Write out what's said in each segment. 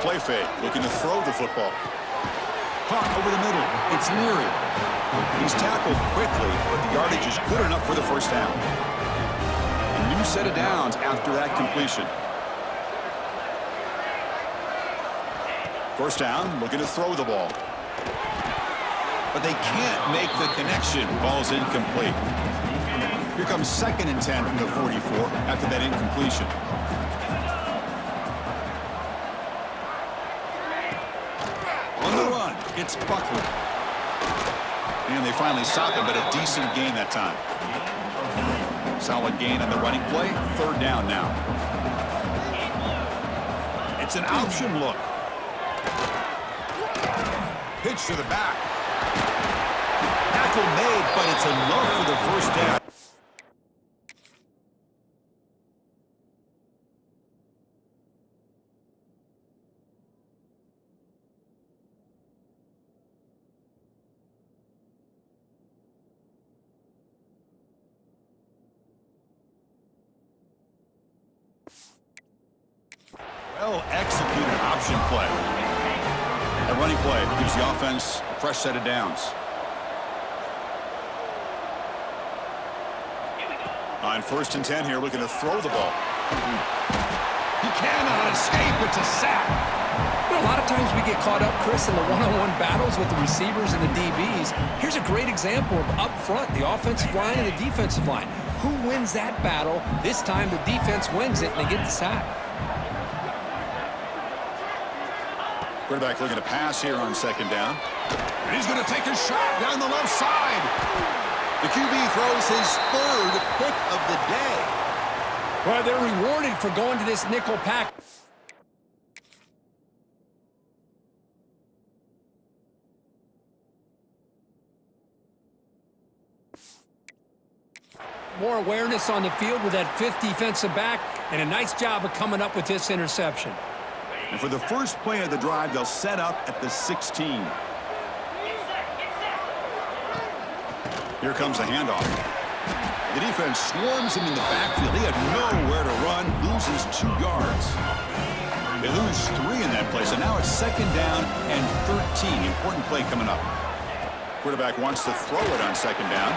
play fake, looking to throw the football. Caught over the middle. It's Leary. He's tackled quickly, but the yardage is good enough for the first down. A new set of downs after that completion. First down, looking to throw the ball. But they can't make the connection. Ball's incomplete. Here comes 2nd and 10 from the 44 after that incompletion. On the run, it's Buckler. And they finally stop him, but a decent gain that time. Solid gain on the running play. 3rd down now. It's an option look. Pitch to the back. Tackle made, but it's enough for the first down. Well-executed option play. A running play gives the offense a fresh set of downs. On 1st and 10 here, looking to throw the ball. He cannot escape. It's a sack. You know, a lot of times we get caught up, Chris, in the one-on-one battles with the receivers and the DBs. Here's a great example of up front, the offensive line and the defensive line. Who wins that battle? This time the defense wins it, and they get the sack. Quarterback looking to pass here on 2nd down. And he's going to take a shot down the left side. The QB throws his 3rd pick of the day. Well, they're rewarded for going to this nickel pack. More awareness on the field with that 5th defensive back, and a nice job of coming up with this interception. And for the first play of the drive, they'll set up at the 16. Here comes the handoff. The defense swarms him in the backfield. He had nowhere to run, loses 2 yards. They lose 3 in that play, so now it's 2nd down and 13. Important play coming up. Quarterback wants to throw it on 2nd down.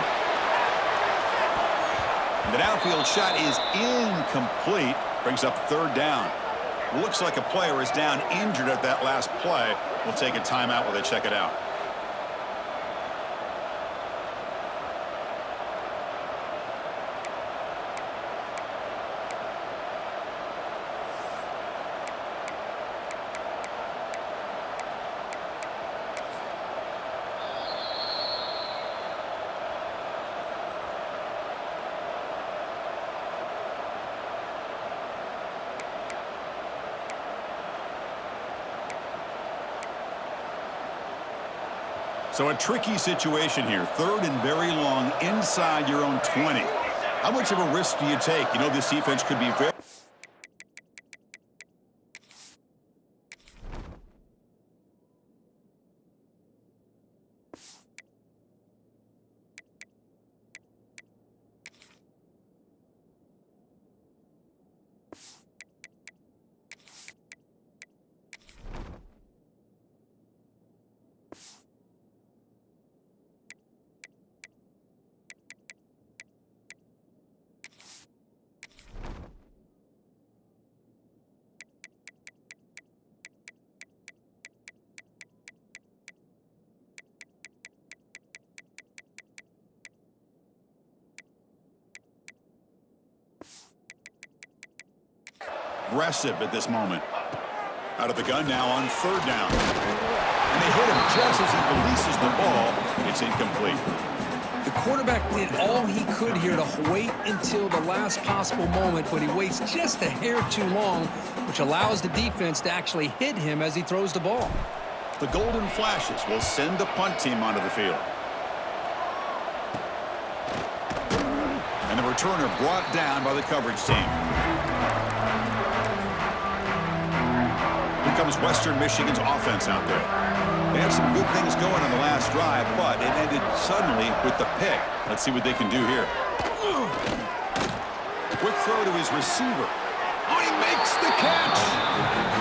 The downfield shot is incomplete. Brings up 3rd down. Looks like a player is down injured at that last play. We'll take a timeout while they check it out. So a tricky situation here. 3rd and very long inside your own 20. How much of a risk do you take? You know, this defense could be very... aggressive at this moment. Out of the gun now on 3rd down. And they hit him just as he releases the ball. It's incomplete. The quarterback did all he could here to wait until the last possible moment, but he waits just a hair too long, which allows the defense to actually hit him as he throws the ball. The Golden Flashes will send the punt team onto the field. And the returner brought down by the coverage team. Here comes Western Michigan's offense out there. They had some good things going on the last drive, but it ended suddenly with the pick. Let's see what they can do here. Quick throw to his receiver. Oh, he makes the catch.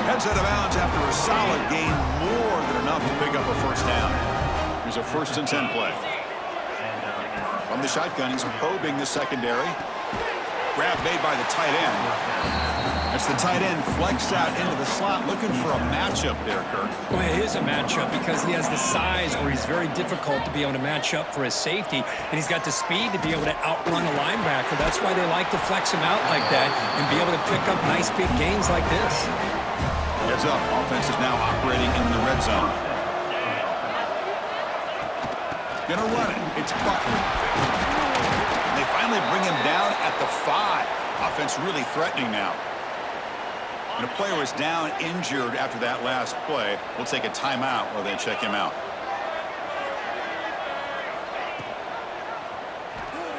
Head goes out of bounds after a solid gain, more than enough to pick up a first down. Here's a 1st and 10 play. From the shotgun, he's probing the secondary. Grab made by the tight end. As the tight end flexed out into the slot, looking for a matchup there, Kirk. Well, it is a matchup because he has the size where he's very difficult to be able to match up for his safety, and he's got the speed to be able to outrun a linebacker. That's why they like to flex him out like that and be able to pick up nice big gains like this. Heads up. Offense is now operating in the red zone. Gonna run it. It's Buckley. They finally bring him down at the 5. Offense really threatening now. And a player is down injured after that last play. We'll take a timeout while they check him out.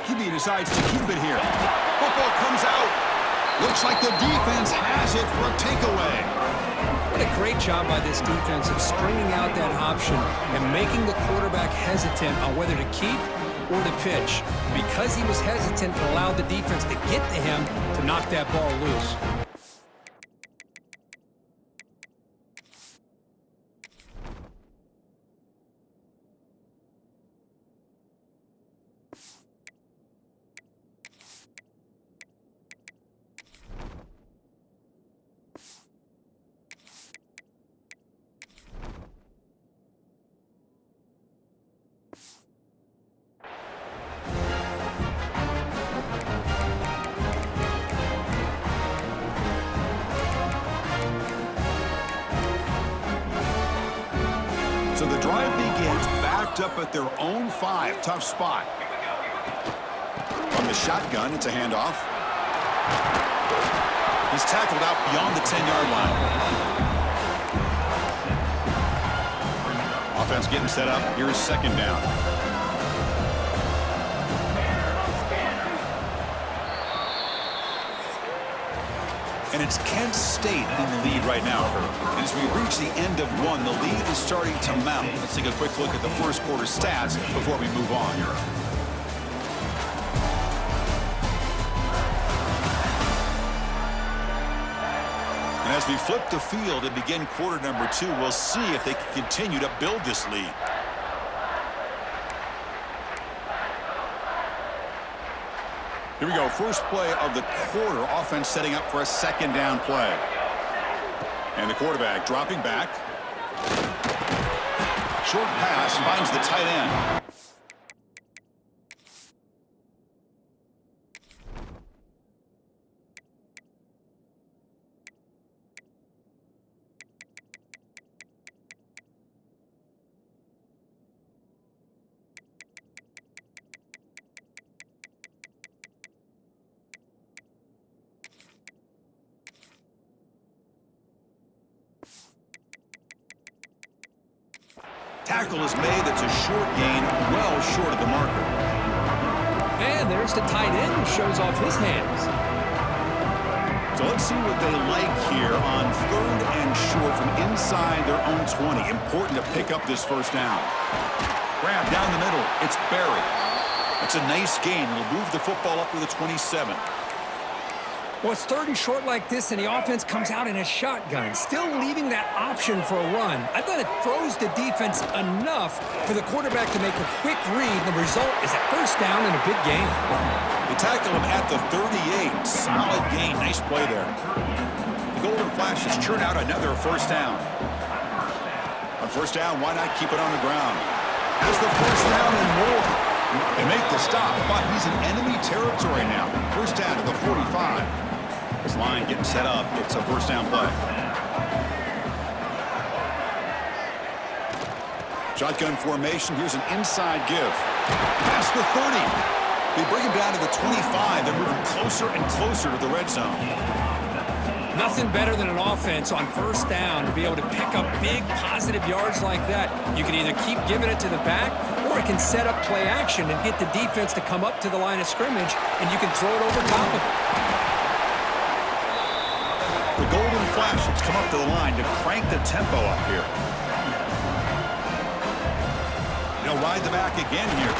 QB decides to keep it here. Football comes out. Looks like the defense has it for a takeaway. What a great job by this defense of stringing out that option and making the quarterback hesitant on whether to keep or to pitch. Because he was hesitant, it allowed the defense to get to him to knock that ball loose. So the drive begins backed up at their own 5. Tough spot. From the shotgun, it's a handoff. He's tackled out beyond the 10-yard line. Offense getting set up. Here's 2nd down. And it's Kent State in the lead right now. And as we reach the end of 1, the lead is starting to mount. Let's take a quick look at the first quarter stats before we move on here. And as we flip the field and begin quarter number 2, we'll see if they can continue to build this lead. Here we go, first play of the quarter. Offense setting up for a 2nd down play. And the quarterback dropping back. Short pass finds the tight end. Tackle is made. That's a short gain, well short of the marker. And there's the tight end who shows off his hands. So let's see what they like here on 3rd and short from inside their own 20. Important to pick up this first down. Grab down the middle. It's Barry. That's a nice gain. It'll move the football up to the 27. Well, it's 3rd and short like this, and the offense comes out in a shotgun, still leaving that option for a run. I thought it throws the defense enough for the quarterback to make a quick read. The result is a first down and a big gain. They tackle him at the 38. Solid gain. Nice play there. The Golden Flashes churn out another first down. On first down, why not keep it on the ground? Has the first down and more. They make the stop, but he's in enemy territory now. First down to the 45. This line getting set up. It's a first down play. Shotgun formation. Here's an inside give. Past the 30. They bring him down to the 25. They're moving closer and closer to the red zone. Nothing better than an offense on first down to be able to pick up big positive yards like that. You can either keep giving it to the back, or it can set up play action and get the defense to come up to the line of scrimmage, and you can throw it over top of it. The Golden Flashes come up to the line to crank the tempo up here. They'll ride the back again here.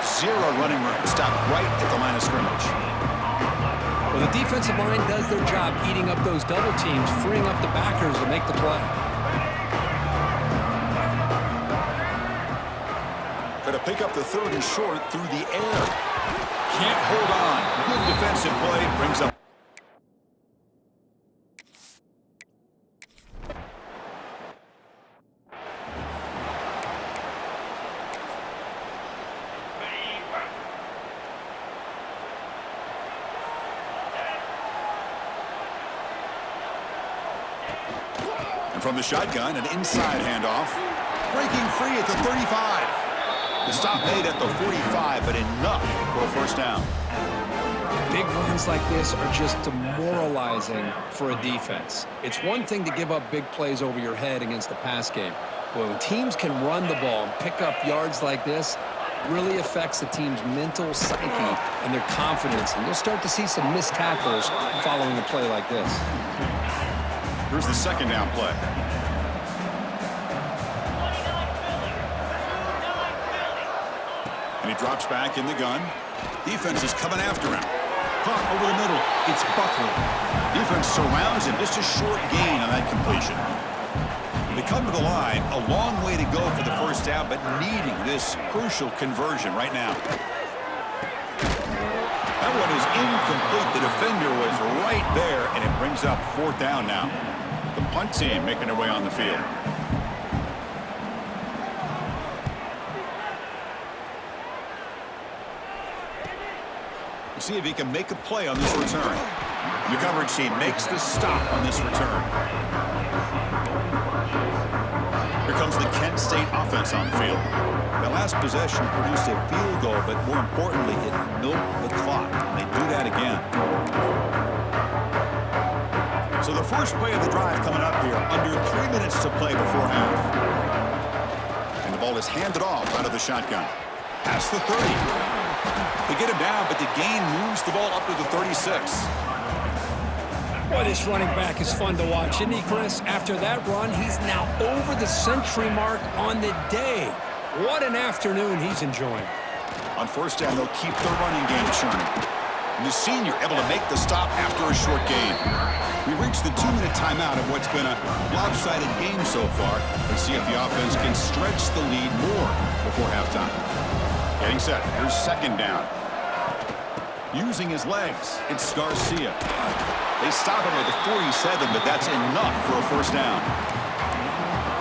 Zero running room. Stop right at the line of scrimmage. Well, the defensive line does their job eating up those double teams, freeing up the backers to make the play. Going to pick up the 3rd and short through the air. Can't hold on. Good defensive play. Brings up. And from the shotgun, an inside handoff. Breaking free at the 35. The stop made at the 45, but enough for a first down. Big runs like this are just demoralizing for a defense. It's one thing to give up big plays over your head against the pass game. But when teams can run the ball and pick up yards like this, it really affects the team's mental psyche and their confidence. And you'll start to see some missed tackles following a play like this. Here's the second down play. And he drops back in the gun. Defense is coming after him. Caught over the middle. It's Buckley. Defense surrounds him. Just a short gain on that completion. They come to the line. A long way to go for the first down, but needing this crucial conversion right now. That one is incomplete. The defender was right there, and it brings up 4th down now. The punt team making their way on the field. See if he can make a play on this return. The coverage team makes the stop on this return. Here comes the Kent State offense on the field. The last possession produced a field goal, but more importantly, it milked the clock. And they do that again. So the first play of the drive coming up here, under 3 minutes to play before half. And the ball is handed off out of the shotgun. Past the 30. They get him down, but the gain moves the ball up to the 36. Boy, this running back is fun to watch, isn't he, Chris? After that run, he's now over the century mark on the day. What an afternoon he's enjoying. On first down, they'll keep the running game churning. And the senior able to make the stop after a short gain. We've reached the 2-minute timeout of what's been a lopsided game so far. Let's see if the offense can stretch the lead more before halftime. Getting set. Here's second down. Using his legs, it's Garcia. They stop him at the 47, but that's enough for a first down.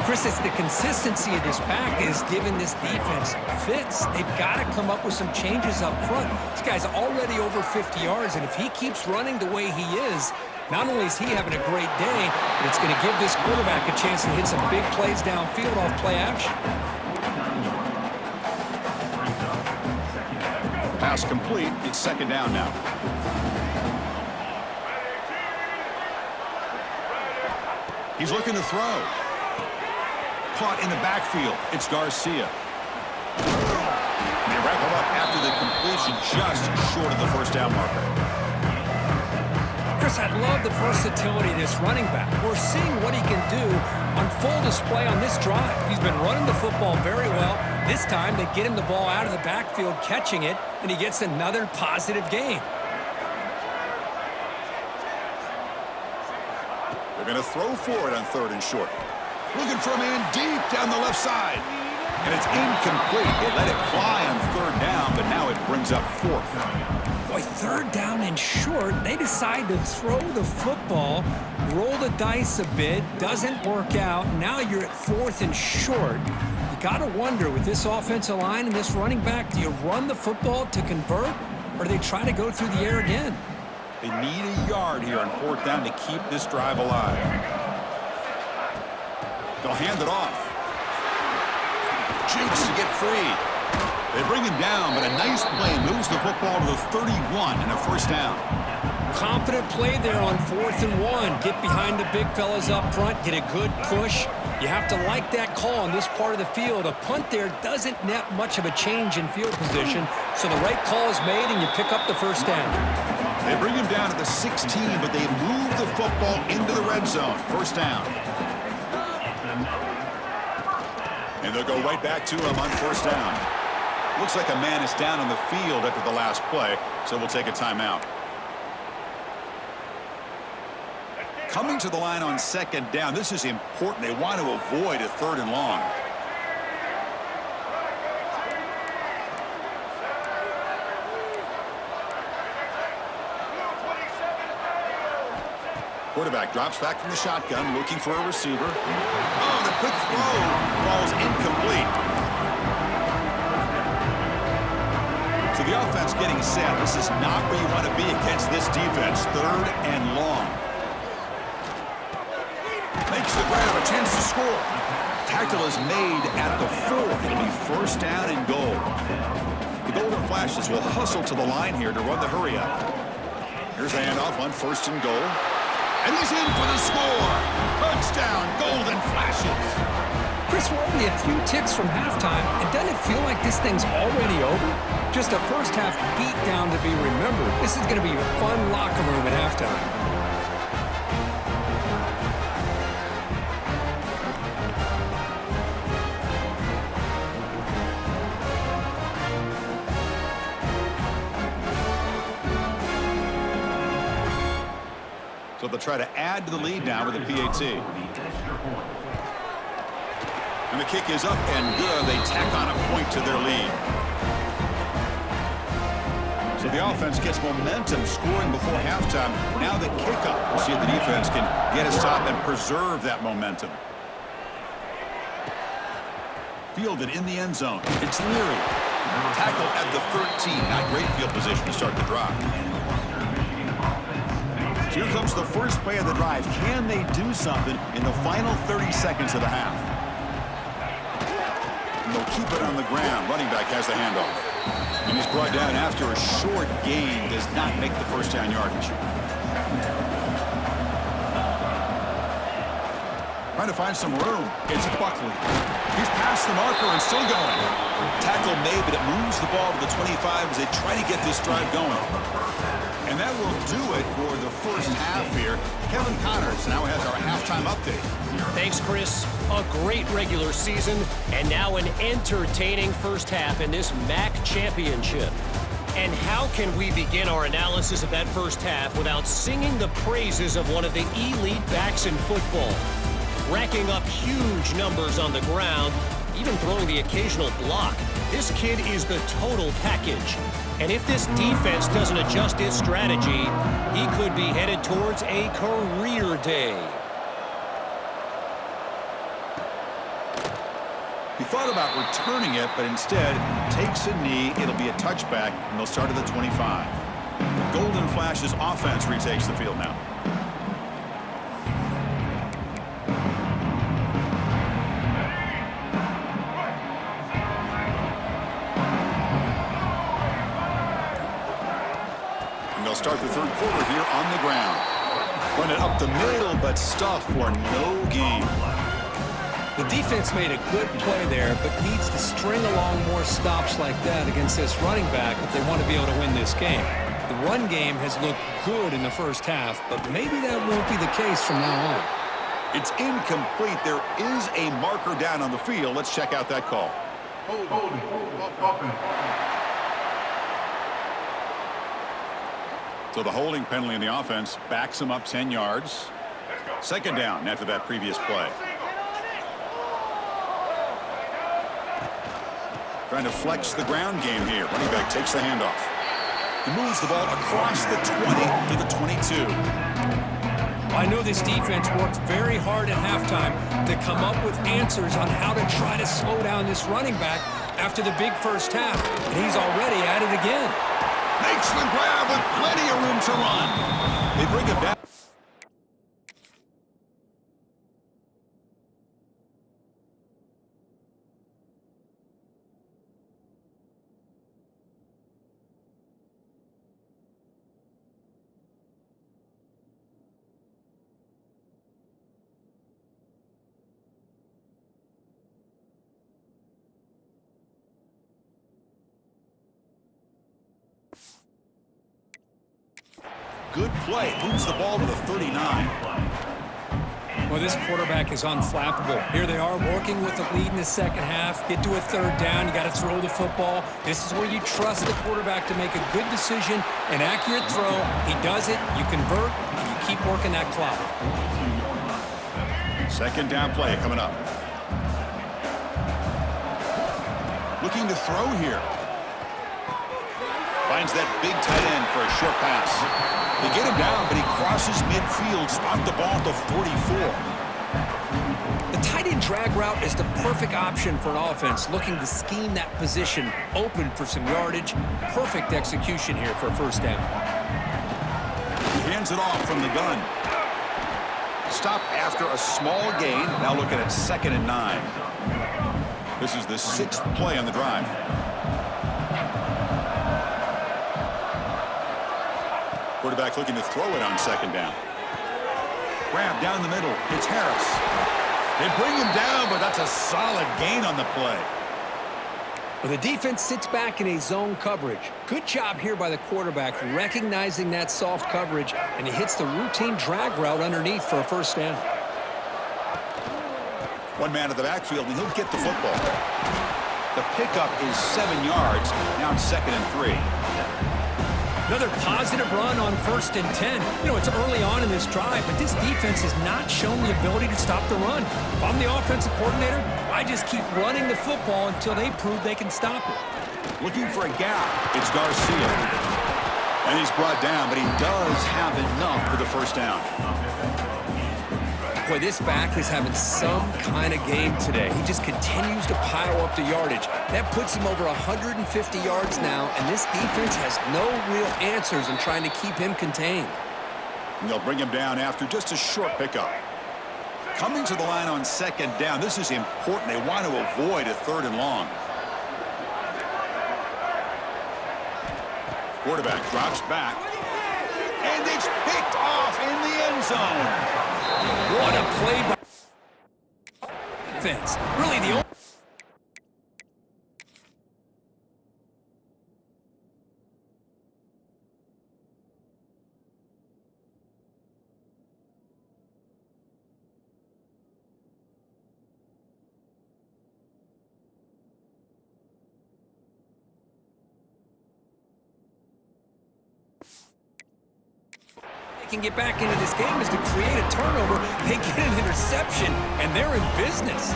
Chris, it's the consistency of this back is giving this defense fits. They've got to come up with some changes up front. This guy's already over 50 yards, and if he keeps running the way he is, not only is he having a great day, but it's going to give this quarterback a chance to hit some big plays downfield off play action. Pass complete. It's second down now. He's looking to throw. Caught in the backfield. It's Garcia. They wrap him up after the completion, just short of the first down marker. Chris, I love the versatility of this running back. We're seeing what he can do on full display on this drive. He's been running the football very well. This time, they get him the ball out of the backfield, catching it, and he gets another positive gain. They're going to throw for it on 3rd and short. Looking for a man deep down the left side. And it's incomplete. They let it fly on 3rd down, but now it brings up 4th. Boy, 3rd down and short, they decide to throw the football, roll the dice a bit, doesn't work out. Now you're at 4th and short. You got to wonder, with this offensive line and this running back, do you run the football to convert, or do they try to go through the air again? They need a yard here on 4th down to keep this drive alive. They'll hand it off. Jukes to get free. They bring him down, but a nice play moves the football to the 31 and a first down. Confident play there on 4th and 1. Get behind the big fellas up front, get a good push. You have to like that call on this part of the field. A punt there doesn't net much of a change in field position, so the right call is made and you pick up the first down. They bring him down to the 16, but they move the football into the red zone. First down. And they'll go right back to him on first down. Looks like a man is down on the field after the last play, so we'll take a timeout. Coming to the line on second down, this is important. They want to avoid a 3rd and long. Quarterback drops back from the shotgun, looking for a receiver. Oh, the quick throw falls incomplete. So the offense getting set. This is not where you want to be against this defense. 3rd and long. Makes the grab, a chance to score. Tackle is made at the 4. It'll be 1st down and goal. The Golden Flashes will hustle to the line here to run the hurry up. Here's a handoff on 1st and goal. And he's in for the score. Touchdown, Golden Flashes. Chris, we're only a few ticks from halftime, and doesn't it feel like this thing's already over? Just a first-half beatdown to be remembered. This is going to be a fun locker room at halftime. So they'll try to add to the lead now with a PAT. And the kick is up and good. They tack on a point to their lead. So the offense gets momentum, scoring before halftime. Now the kickoff. We'll see if the defense can get a stop and preserve that momentum. Fielded in the end zone. It's Leary. Tackle at the 13. Not great field position to start the drive. Here comes the first play of the drive. Can they do something in the final 30 seconds of the half? And they'll keep it on the ground. Running back has the handoff. And he's brought down after a short gain. Does not make the 1st down yardage. Trying to find some room. It's Buckley. He's past the marker and still going. Tackle made, but it moves the ball to the 25 as they try to get this drive going. And that will do it for the first half here. Kevin Connors now has our halftime update. Thanks, Chris. A great regular season, and now an entertaining first half in this MAC championship. And how can we begin our analysis of that first half without singing the praises of one of the elite backs in football? Racking up huge numbers on the ground, even throwing the occasional block. This kid is the total package. And if this defense doesn't adjust its strategy, he could be headed towards a career day. He thought about returning it, but instead takes a knee. It'll be a touchback, and they'll start at the 25. The Golden Flashes offense retakes the field now. Start the 3rd quarter here on the ground. Run it up the middle, but stuff for no gain. The defense made a good play there, but needs to string along more stops like that against this running back if they want to be able to win this game. The run game has looked good in the first half, but maybe that won't be the case from now on. It's incomplete. There is a marker down on the field. Let's check out that call. So the holding penalty in the offense backs him up 10 yards. 2nd down after that previous play. Trying to flex the ground game here. Running back takes the handoff. He moves the ball across the 20 to the 22. I know this defense worked very hard at halftime to come up with answers on how to try to slow down this running back after the big first half, and he's already at it again. Makes the grab with plenty of room to run. They bring him down. Good play. Moves the ball to the 39. Well, this quarterback is unflappable. Here they are working with the lead in the second half. Get to a 3rd down. You got to throw the football. This is where you trust the quarterback to make a good decision, an accurate throw. He does it. You convert, and you keep working that clock. Second down play coming up. Looking to throw here. Finds that big tight end for a short pass. They get him down, but he crosses midfield, spot the ball at the 44. The tight end drag route is the perfect option for an offense looking to scheme that position open for some yardage. Perfect execution here for a first down. He hands it off from the gun. Stop after a small gain. Now looking at 2nd and 9. This is the 6th play on the drive. Quarterback looking to throw it on 2nd down. Grab down the middle. It's Harris. They bring him down, but that's a solid gain on the play. Well, the defense sits back in a zone coverage. Good job here by the quarterback recognizing that soft coverage, and he hits the routine drag route underneath for a first down. One man at the backfield, and he'll get the football. The pickup is 7 yards. Now it's 2nd and 3. Another positive run on 1st and 10. You know, it's early on in this drive, but this defense has not shown the ability to stop the run. If I'm the offensive coordinator, I just keep running the football until they prove they can stop it. Looking for a gap. It's Garcia. And he's brought down, but he does have enough for the first down. Boy, this back is having some kind of game today. He just continues to pile up the yardage. That puts him over 150 yards now, and this defense has no real answers in trying to keep him contained. And they'll bring him down after just a short pickup. Coming to the line on 2nd down, this is important. They want to avoid a 3rd and long. Quarterback drops back. And it's picked off in the end zone. What a play by defense. Really the only... can get back into this game is to create a turnover. They get an interception, and they're in business.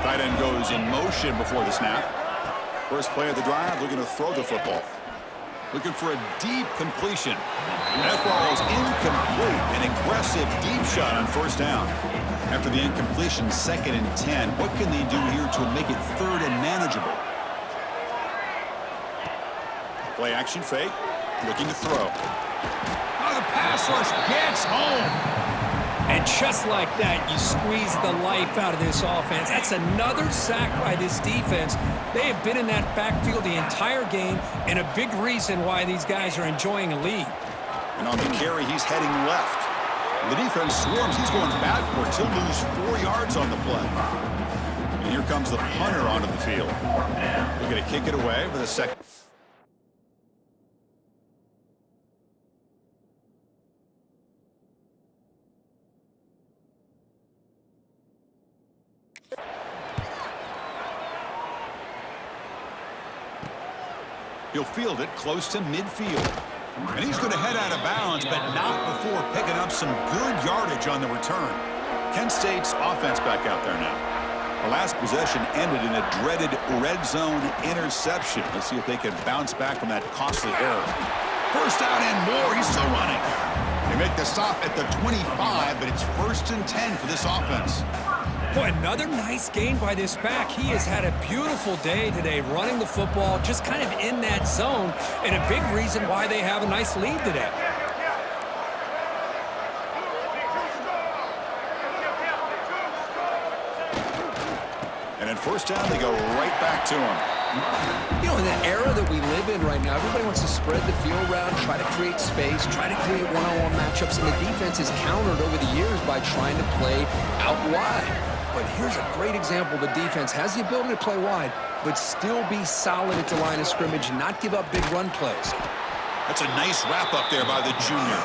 Tight end goes in motion before the snap. First play of the drive, looking to throw the football. Looking for a deep completion. That ball is incomplete. An aggressive deep shot on 1st down. After the incompletion, 2nd and 10. What can they do here to make it 3rd and manageable? Play action fake. Looking to throw. Oh, the pass rush gets home. And just like that, you squeeze the life out of this offense. That's another sack by this defense. They have been in that backfield the entire game, and a big reason why these guys are enjoying a lead. And on the carry, he's heading left. And the defense swarms. He's going backwards. He'll lose 4 yards on the play. And here comes the punter onto the field. They're going to kick it away for the second. He'll field it close to midfield. And he's going to head out of bounds, but not before picking up some good yardage on the return. Kent State's offense back out there now. The last possession ended in a dreaded red zone interception. Let's see if they can bounce back from that costly error. First down and more. He's still running. They make the stop at the 25, but it's 1st and 10 for this offense. Boy, another nice game by this back. He has had a beautiful day today running the football, just kind of in that zone, and a big reason why they have a nice lead today. And at 1st down, they go right back to him. You know, in the era that we live in right now, everybody wants to spread the field around, try to create space, try to create one-on-one matchups, and the defense is countered over the years by trying to play out wide. But here's a great example. The defense has the ability to play wide, but still be solid at the line of scrimmage and not give up big run plays. That's a nice wrap-up there by the junior.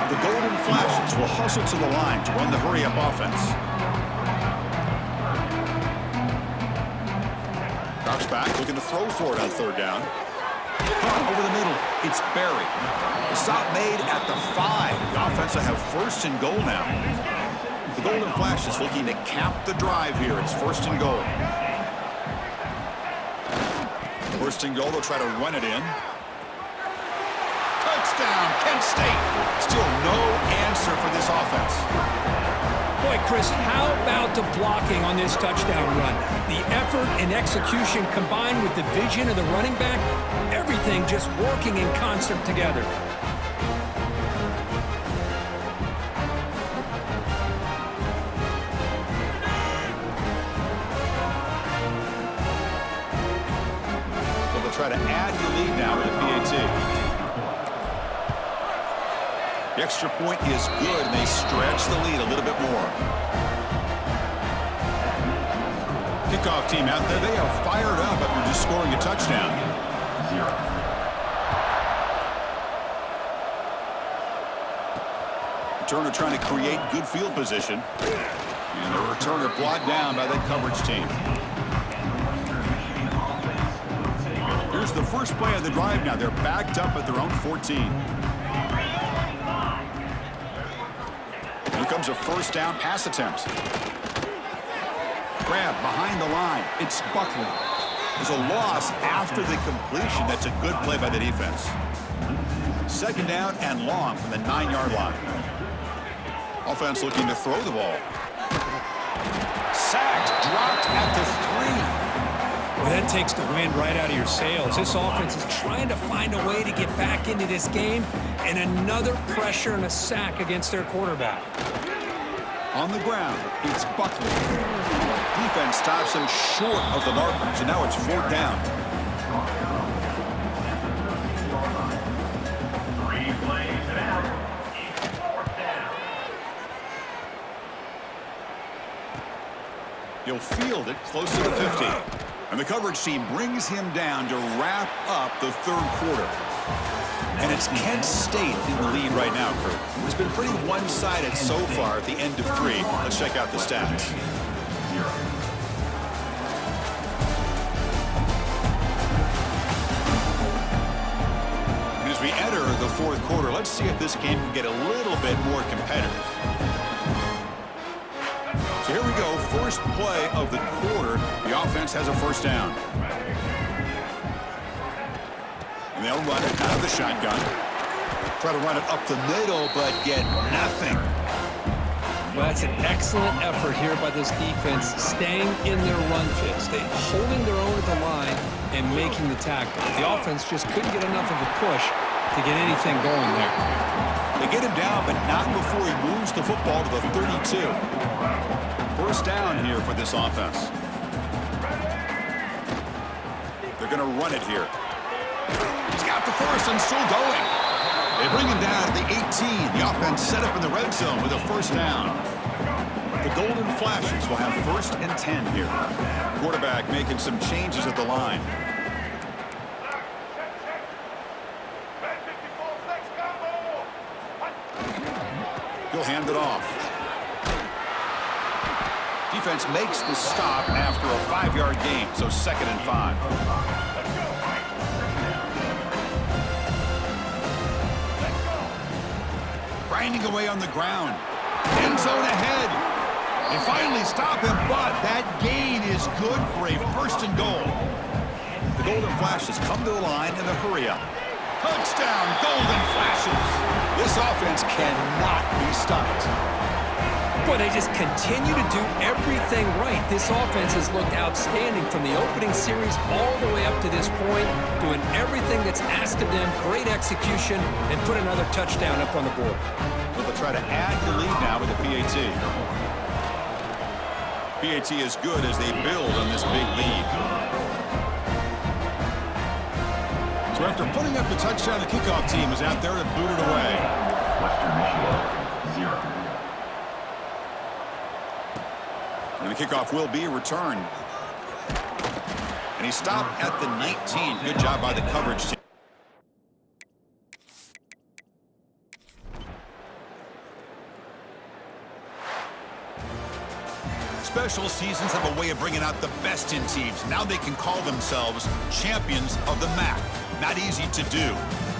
The Golden Flashes will hustle to the line to run the hurry-up offense. Drops back, looking to throw for it on third down. Over the middle, it's Barry. The stop made at the 5. The offense will have first and goal now. The Golden Flash is looking to cap the drive here. It's first and goal. First and goal, they'll try to run it in. Touchdown, Kent State. Still no answer for this offense. Boy, Chris, how about the blocking on this touchdown run? The effort and execution combined with the vision of the running back, everything just working in concert together. So they'll try to add the lead now with the PAT. The extra point is good, and they stretch the lead a little bit more. Kickoff team out there, they are fired up after just scoring a touchdown. Returner trying to create good field position. And the returner brought down by that coverage team. Here's the first play of the drive now. They're backed up at their own 14. Here comes a first down pass attempt. Grab behind the line. It's Buckley. There's a loss after the completion. That's a good play by the defense. Second down and long from the 9-yard line. Offense looking to throw the ball. Sacked, dropped at the 3. Well, that takes the wind right out of your sails. This offense is trying to find a way to get back into this game, and another pressure and a sack against their quarterback. On the ground, it's Buckley. Defense stops him short of the marker, so now it's fourth down. He'll field it close to the 50. And the coverage team brings him down to wrap up the third quarter. And it's Kent State in the lead right now, Kurt. It's been pretty one-sided so far at the end of 3. Let's check out the stats. And as we enter the fourth quarter, let's see if this game can get a little bit more competitive. So here we go, first play of the quarter. The offense has a first down. And they'll run it out of the shotgun. Try to run it up the middle, but get nothing. Well, that's an excellent effort here by this defense, staying in their run fits. They holding their own at the line and making the tackle. The offense just couldn't get enough of a push to get anything going there. They get him down, but not before he moves the football to the 32. First down here for this offense. They're going to run it here. He's got the first and still going. They bring him down at the 18. The offense set up in the red zone with a first down. The Golden Flashes will have first and 10 here. Quarterback making some changes at the line. He'll hand it off. Defense makes the stop after a 5-yard gain, so 2nd and 5. Grinding away on the ground. End zone ahead. They finally stop him, but that gain is good for a first and goal. The Golden Flashes come to the line in a hurry-up. Touchdown, Golden Flashes. This offense cannot be stopped. Boy, they just continue to do everything right. This offense has looked outstanding from the opening series all the way up to this point, doing everything that's asked of them, great execution, and put another touchdown up on the board. So they'll try to add the lead now with the PAT. PAT is good as they build on this big lead. So after putting up the touchdown, the kickoff team is out there to boot it away. Western Michigan, 0. And the kickoff will be returned. And he stopped at the 19. Good job by the coverage team. Special seasons have a way of bringing out the best in teams. Now they can call themselves champions of the MAC. Not easy to do.